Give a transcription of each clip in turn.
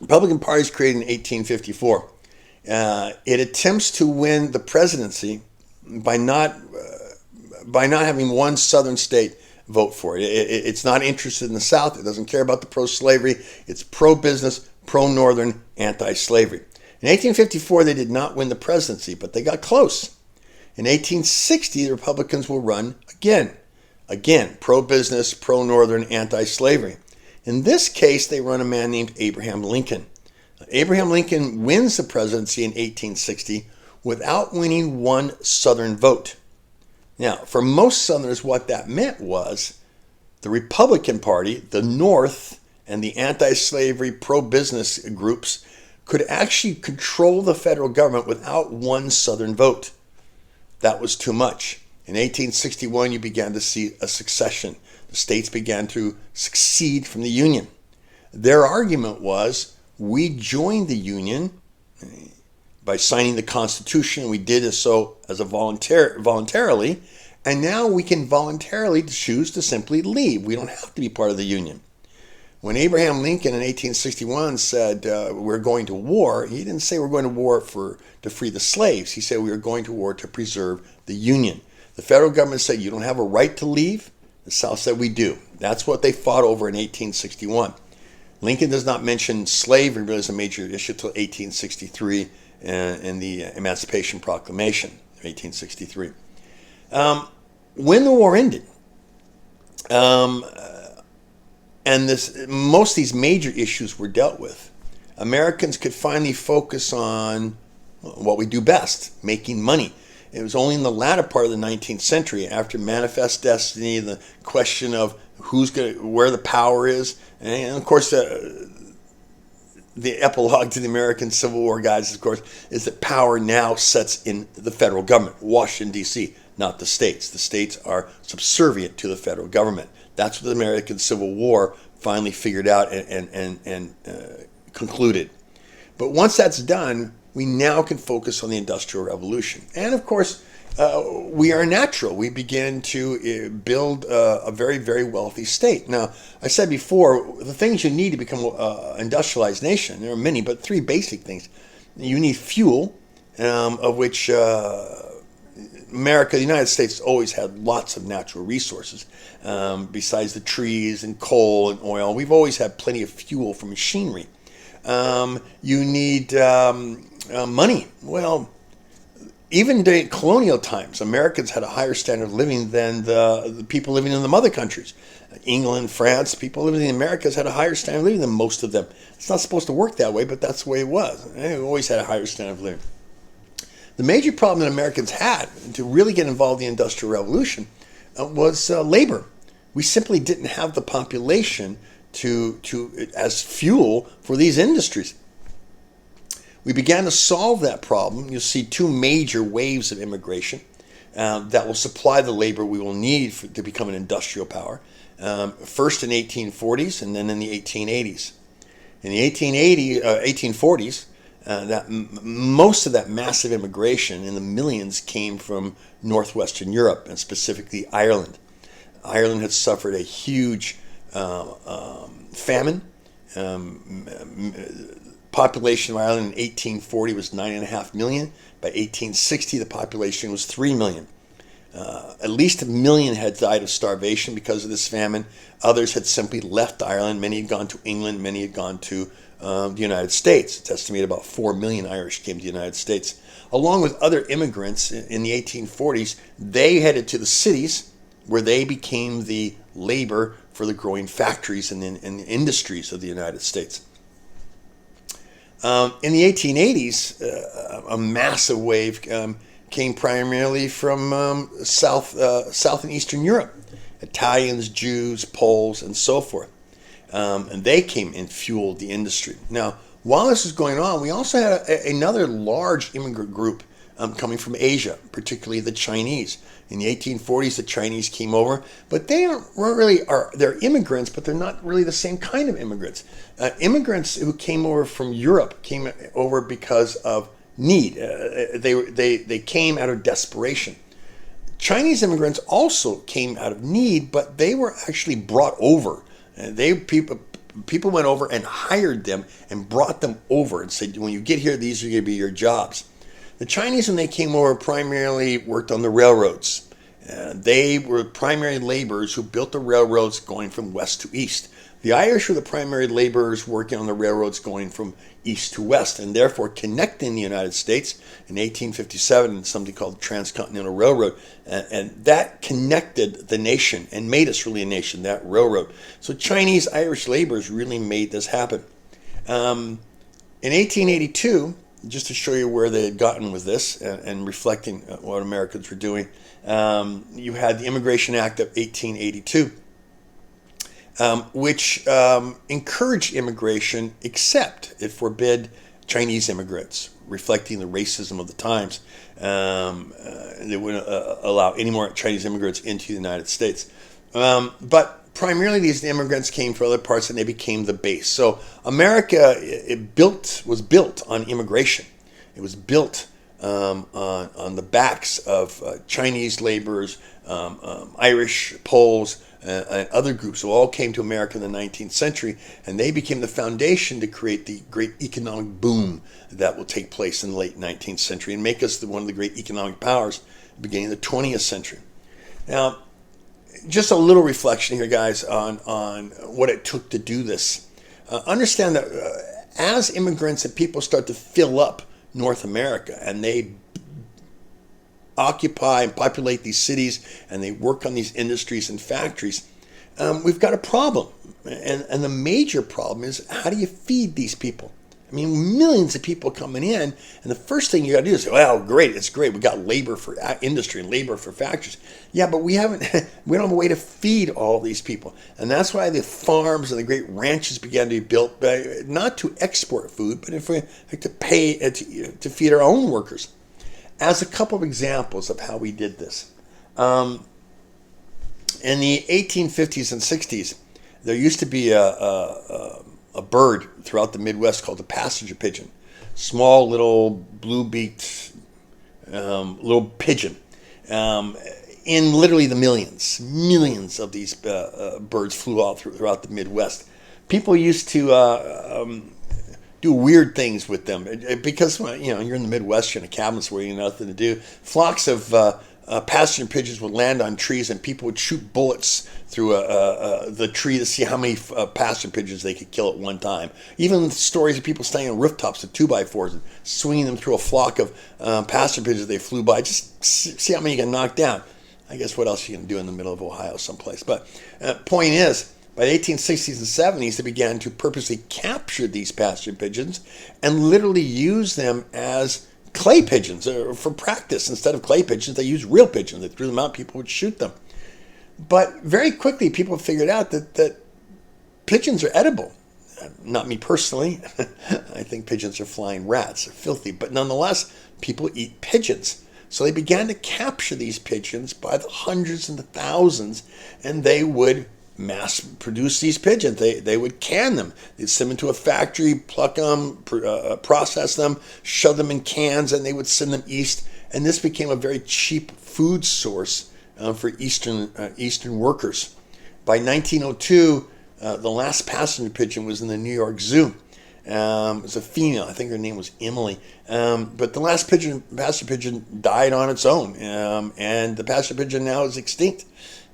Republican Party is created in 1854. It attempts to win the presidency by not having one southern state vote for it. It's not interested in the South. It doesn't care about the pro-slavery. It's pro-business, pro-northern, anti-slavery. In 1854, they did not win the presidency, but they got close. In 1860, the Republicans will run again. Again, pro-business, pro-northern, anti-slavery. In this case, they run a man named Abraham Lincoln. Abraham Lincoln wins the presidency in 1860 without winning one Southern vote. Now, for most Southerners, what that meant was the Republican Party, the North, and the anti-slavery, pro-business groups could actually control the federal government without one Southern vote. That was too much. In 1861, you began to see a succession. The states began to secede from the Union. Their argument was, we joined the Union by signing the Constitution. We did so as a voluntarily, and now we can voluntarily choose to simply leave. We don't have to be part of the Union. When Abraham Lincoln in 1861 said we're going to war, he didn't say we're going to war to free the slaves. He said we were going to war to preserve the Union. The federal government said you don't have a right to leave. The South said we do. That's what they fought over in 1861. Lincoln does not mention slavery as a major issue until 1863 in the Emancipation Proclamation of 1863. When the war ended, and most of these major issues were dealt with, Americans could finally focus on what we do best, making money. It was only in the latter part of the 19th century, after Manifest Destiny, the question of where the power is, and of course the epilogue to the American Civil War, guys, of course, is that power now sits in the federal government, Washington, D.C., not the states. The states are subservient to the federal government. That's what the American Civil War finally figured out and concluded. But once that's done, we now can focus on the Industrial Revolution. And of course, we are natural. We begin to build a very, very wealthy state. Now, I said before, the things you need to become an industrialized nation, there are many, but three basic things. You need fuel, of which America, the United States, always had lots of natural resources. Besides the trees and coal and oil, we've always had plenty of fuel for machinery. You need money. Well, even during colonial times, Americans had a higher standard of living than the people living in the mother countries. England, France, people living in the Americas had a higher standard of living than most of them. It's not supposed to work that way, but that's the way it was. We always had a higher standard of living. The major problem that Americans had to really get involved in the Industrial Revolution was labor. We simply didn't have the population to as fuel for these industries. We began to solve that problem. You'll see two major waves of immigration that will supply the labor we will need to become an industrial power. First in 1840s and then in the 1880s. In the 1840s, most of that massive immigration in the millions came from northwestern Europe, and specifically Ireland. Ireland had suffered a huge famine. Population of Ireland in 1840 was 9.5 million. By 1860, the population was 3 million. At least 1 million had died of starvation because of this famine. Others had simply left Ireland. Many had gone to England. Many had gone to the United States. It's estimated about 4 million Irish came to the United States. Along with other immigrants in the 1840s, they headed to the cities where they became the labor for the growing factories and the industries of the United States. In the 1880s, a massive wave came primarily from South and Eastern Europe. Italians, Jews, Poles, and so forth. And they came and fueled the industry. Now, while this was going on, we also had another large immigrant group coming from Asia, particularly the Chinese. In the 1840s, the Chinese came over, but they're immigrants, but they're not really the same kind of immigrants. Immigrants who came over from Europe came over because of need. They came out of desperation. Chinese immigrants also came out of need, but they were actually brought over. people went over and hired them and brought them over and said, when you get here, these are going to be your jobs. The Chinese, when they came over, primarily worked on the railroads. They were primary laborers who built the railroads going from west to east. The Irish were the primary laborers working on the railroads going from east to west, and therefore connecting the United States in 1857 in something called the Transcontinental Railroad. And that connected the nation and made us really a nation, that railroad. So Chinese Irish laborers really made this happen. In 1882, just to show you where they had gotten with this and reflecting what Americans were doing, you had the Immigration Act of 1882. Which encouraged immigration, except it forbid Chinese immigrants, reflecting the racism of the times. They wouldn't allow any more Chinese immigrants into the United States. But primarily these immigrants came from other parts and they became the base. So America was built on immigration. It was built on the backs of Chinese laborers, Irish, Poles, and other groups who all came to America in the 19th century, and they became the foundation to create the great economic boom that will take place in the late 19th century and make us one of the great economic powers at the beginning of the 20th century. Now, just a little reflection here, guys, on what it took to do this. Understand that as immigrants and people start to fill up North America and they occupy and populate these cities and they work on these industries and factories, we've got a problem. And the major problem is, how do you feed these people? I mean, millions of people coming in, and the first thing you got to do is say, well, great, it's great. We got labor for industry and labor for factories. Yeah, but we don't have a way to feed all these people. And that's why the farms and the great ranches began to be built, not to export food, but to pay to feed our own workers. As a couple of examples of how we did this. In the 1850s and 60s, there used to be a bird throughout the Midwest called the passenger pigeon. Small little blue-beaked little pigeon. In literally the millions of these birds flew out throughout the Midwest. People used to do weird things with them because you're in the Midwest, you're in a cabin where you have nothing to do. Flocks of passenger pigeons would land on trees, and people would shoot bullets through the tree to see how many passenger pigeons they could kill at one time. Even stories of people standing on rooftops with 2x4s and swinging them through a flock of passenger pigeons they flew by, just see how many you can knock down. I guess what else you can do in the middle of Ohio someplace. But point is, by the 1860s and 70s, they began to purposely capture these passenger pigeons and literally use them as clay pigeons for practice. Instead of clay pigeons, they used real pigeons. They threw them out, people would shoot them. But very quickly, people figured out that pigeons are edible. Not me personally. I think pigeons are flying rats. They're filthy. But nonetheless, people eat pigeons. So they began to capture these pigeons by the hundreds and the thousands, and they would mass produce these pigeons. They would can them. They'd send them to a factory, pluck them, process them, shove them in cans, and they would send them east. And this became a very cheap food source for Eastern workers. By 1902, the last passenger pigeon was in the New York Zoo. It was a female. I think her name was Emily. But the last passenger pigeon died on its own. And the passenger pigeon now is extinct.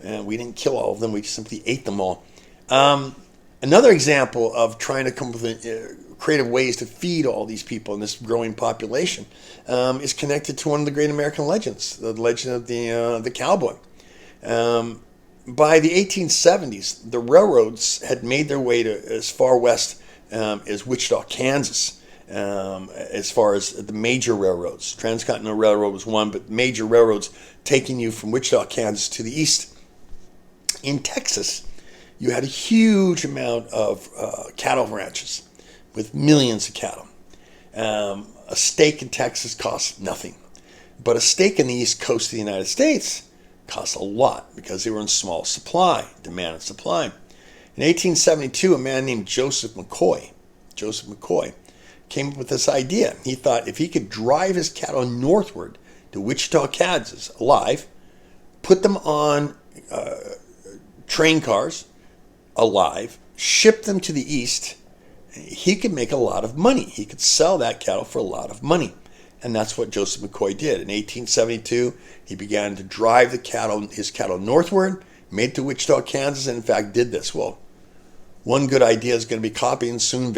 We didn't kill all of them. We simply ate them all. Another example of trying to come up with creative ways to feed all these people in this growing population is connected to one of the great American legends, the legend of the cowboy. By the 1870s, the railroads had made their way to as far west as Wichita, Kansas, as far as the major railroads. Transcontinental Railroad was one, but major railroads taking you from Wichita, Kansas to the east. In Texas, you had a huge amount of cattle ranches with millions of cattle. A steak in Texas costs nothing, but a steak in the east coast of the United States costs a lot because they were in small supply, demand and supply. In 1872, a man named Joseph McCoy came up with this idea. He thought if he could drive his cattle northward to Wichita, Kansas, alive, put them on train cars, alive, ship them to the east, he could make a lot of money. He could sell that cattle for a lot of money. And that's what Joseph McCoy did. In 1872, he began to drive his cattle northward, made it to Wichita, Kansas, and in fact did this. Well, one good idea is going to be copied, and soon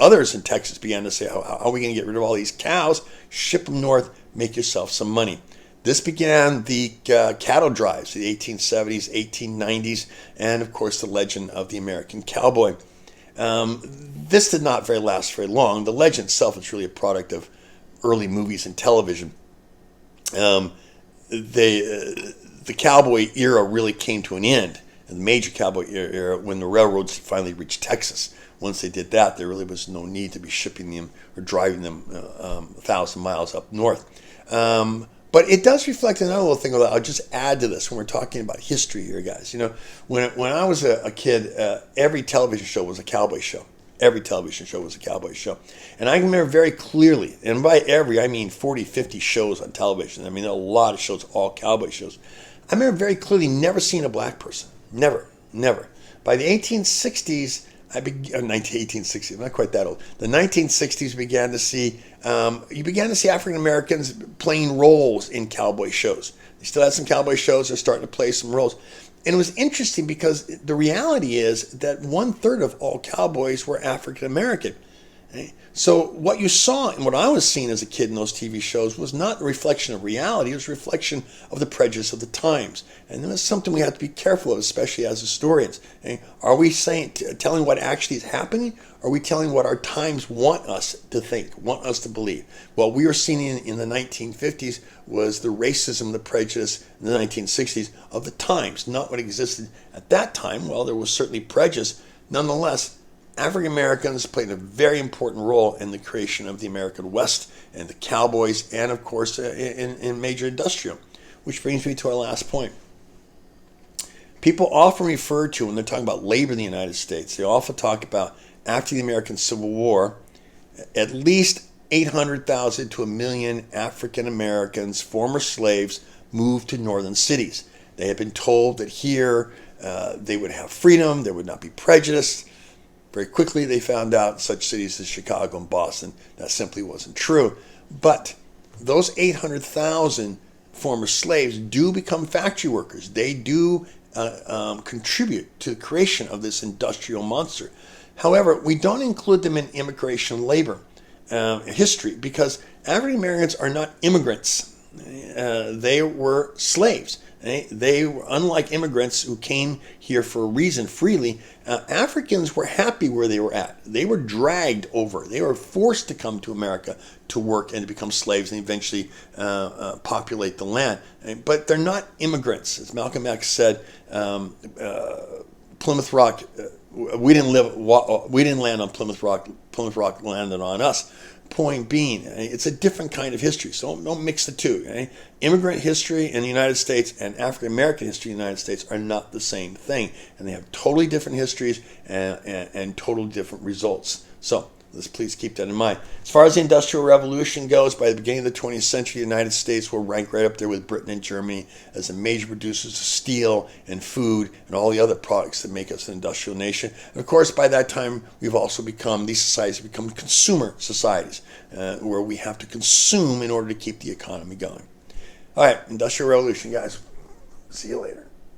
others in Texas began to say, how are we going to get rid of all these cows? Ship them north, make yourself some money. This began the cattle drives, the 1870s, 1890s, and of course the legend of the American cowboy. This did not last very long. The legend itself is really a product of early movies and television. The cowboy era really came to an end, the major cowboy era, when the railroads finally reached Texas. Once they did that, there really was no need to be shipping them or driving them 1,000 miles up north. But it does reflect another little thing that I'll just add to this when we're talking about history here, guys. You know, when I was a kid, every television show was a cowboy show. Every television show was a cowboy show. And I remember very clearly, and by every, I mean 40, 50 shows on television. I mean, there are a lot of shows, all cowboy shows. I remember very clearly never seeing a black person. Never. By the 1860s, 1860s, I'm not quite that old. The 1960s you began to see African Americans playing roles in cowboy shows. They still had some cowboy shows. They're starting to play some roles. And it was interesting because the reality is that 1/3 of all cowboys were African American. Okay? So what you saw and what I was seeing as a kid in those TV shows was not a reflection of reality. It was a reflection of the prejudice of the times. And that's something we have to be careful of, especially as historians. Okay? Are we telling what actually is happening? Or are we telling what our times want us to think, want us to believe? What we were seeing in the 1950s was the racism, the prejudice in the 1960s of the times, not what existed at that time. Well, there was certainly prejudice. Nonetheless, African Americans played a very important role in the creation of the American West and the cowboys, and of course in major industrial. Which brings me to our last point. People often refer to, when they're talking about labor in the United States, they often talk about after the American Civil War, at least 800,000 to 1 million African Americans, former slaves, moved to northern cities. They had been told that here they would have freedom, there would not be prejudice. Very quickly they found out such cities as Chicago and Boston, that simply wasn't true. But those 800,000 former slaves do become factory workers. They do contribute to the creation of this industrial monster. However, we don't include them in immigration labor history because African Americans are not immigrants. They were slaves. They were, unlike immigrants who came here for a reason freely, Africans were happy where they were at. They were dragged over. They were forced to come to America to work and to become slaves and eventually populate the land. But they're not immigrants. As Malcolm X said, Plymouth Rock, we didn't land on Plymouth Rock. Plymouth Rock landed on us. Point being, it's a different kind of history, so don't mix the two. Okay? Immigrant history in the United States and African American history in the United States are not the same thing, and they have totally different histories and totally different results. So let's please keep that in mind. As far as the Industrial Revolution goes, by the beginning of the 20th century, the United States will rank right up there with Britain and Germany as the major producers of steel and food and all the other products that make us an industrial nation. And of course, by that time, these societies have become consumer societies, where we have to consume in order to keep the economy going. All right, Industrial Revolution, guys. See you later.